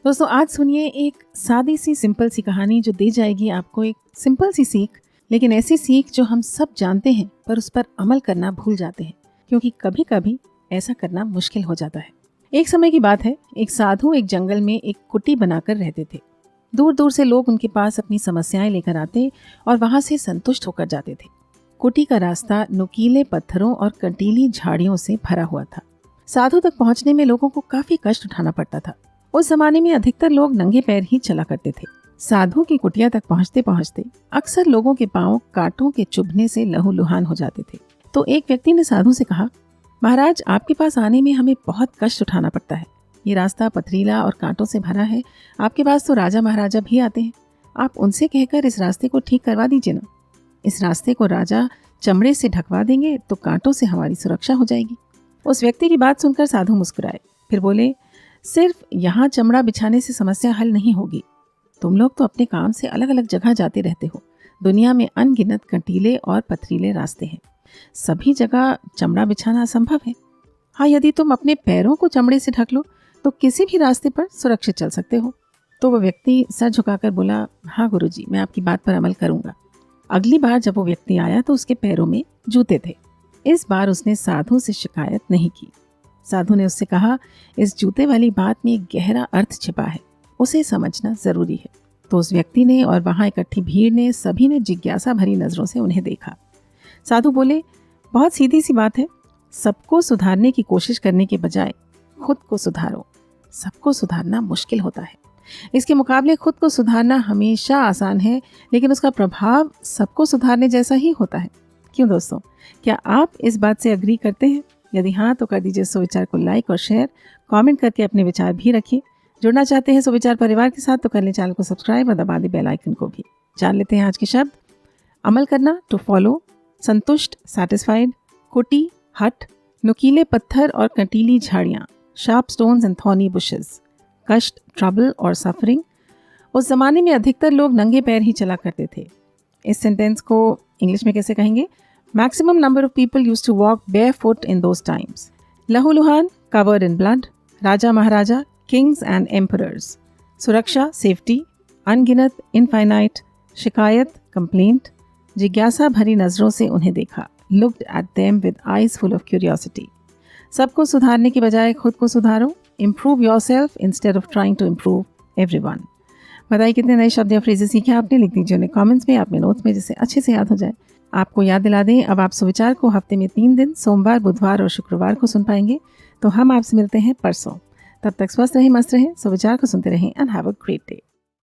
दोस्तों आज सुनिए एक सादी सी सिंपल सी कहानी जो दे जाएगी आपको एक सिंपल सी सीख, लेकिन ऐसी सीख जो हम सब जानते हैं पर उस पर अमल करना भूल जाते हैं, क्योंकि कभी कभी ऐसा करना मुश्किल हो जाता है। एक समय की बात है, एक साधु एक जंगल में एक कुटी बनाकर रहते थे। दूर दूर से लोग उनके पास अपनी समस्याएं लेकर आते और वहां से संतुष्ट होकर जाते थे। कुटी का रास्ता नुकीले पत्थरों और कंटीली झाड़ियों से भरा हुआ था। साधु तक पहुंचने में लोगों को काफी कष्ट उठाना पड़ता था। उस जमाने में अधिकतर लोग नंगे पैर ही चला करते थे। साधु की कुटिया तक पहुंचते पहुंचते अक्सर लोगों के पांव कांटों के चुभने से लहूलुहान हो जाते थे। तो एक व्यक्ति ने साधु से कहा, महाराज, आपके पास आने में हमें बहुत कष्ट उठाना पड़ता है। ये रास्ता पथरीला और कांटों से भरा है। आपके पास तो राजा महाराजा भी आते हैं। आप उनसे कहकर इस रास्ते को ठीक करवा दीजिए ना। इस रास्ते को राजा चमड़े से ढकवा देंगे तो कांटों से हमारी सुरक्षा हो जाएगी। उस व्यक्ति की बात सुनकर साधु मुस्कुराए, फिर बोले, सिर्फ यहाँ चमड़ा बिछाने से समस्या हल नहीं होगी। तुम लोग तो अपने काम से अलग अलग जगह जाते रहते हो। दुनिया में अनगिनत कंटीले और पथरीले रास्ते हैं। सभी जगह चमड़ा बिछाना असंभव है। हाँ, यदि तुम अपने पैरों को चमड़े से ढक लो तो किसी भी रास्ते पर सुरक्षित चल सकते हो। तो वह व्यक्ति सर झुकाकर बोला, हाँ गुरुजी, मैं आपकी बात पर अमल करूंगा। अगली बार जब वो व्यक्ति आया तो उसके पैरों में जूते थे। इस बार उसने साधु से शिकायत नहीं की। साधु ने उससे कहा, इस जूते वाली बात में एक गहरा अर्थ छिपा है, उसे समझना जरूरी है। तो उस व्यक्ति ने और वहां इकट्ठी भीड़ ने सभी ने जिज्ञासा भरी नजरों से उन्हें देखा। साधु बोले, बहुत सीधी सी बात है। सबको सुधारने की कोशिश करने के बजाय खुद को सुधारो। सबको सुधारना मुश्किल होता है। इसके मुकाबले खुद को सुधारना हमेशा आसान है, लेकिन उसका प्रभाव सबको सुधारने जैसा ही होता है। क्यों दोस्तों, क्या आप इस बात से अग्री करते हैं? यदि हाँ तो कर दीजिए सुविचार को लाइक और शेयर, कमेंट करके अपने विचार भी रखिए। जुड़ना चाहते हैं सुविचार परिवार के साथ तो कर लें चैनल को सब्सक्राइब और दबा दें बेल आइकन को भी। जान लेते हैं आज के शब्द। अमल करना, टू फॉलो, संतुष्ट, सैटिस्फाइड, कुटी, हट, नुकीले पत्थर और कंटीली झाड़ियाँ, sharp stones and thorny bushes, कष्ट, ट्रबल और सफरिंग। उस जमाने में अधिकतर लोग नंगे पैर ही चला करते थे। इस सेंटेंस को इंग्लिश में कैसे कहेंगे? Maximum number of people used to walk barefoot in those times. Lahuluhan, covered in blood. Raja Maharaja, kings and emperors. Suraksha, safety. Unginat, infinite. Shikayat, complaint. जिज्ञासा भरी नजरों से उन्हें देखा. Looked at them with eyes full of curiosity. सबको सुधारने की बजाय खुद को सुधारो. Improve yourself instead of trying to improve everyone. बताइए कितने नए शब्द या फ्रेजेस सीखे आपने? लिख दीजिए उन्हें कमेंट्स में, अपने नोट्स में, जिससे अच्छे से याद हो जाए। आपको याद दिला दें, अब आप सुविचार को हफ्ते में 3 दिन सोमवार, बुधवार और शुक्रवार को सुन पाएंगे। तो हम आपसे मिलते हैं परसों। तब तक स्वस्थ रहें, मस्त रहें, सुविचार को सुनते रहें and have a great day.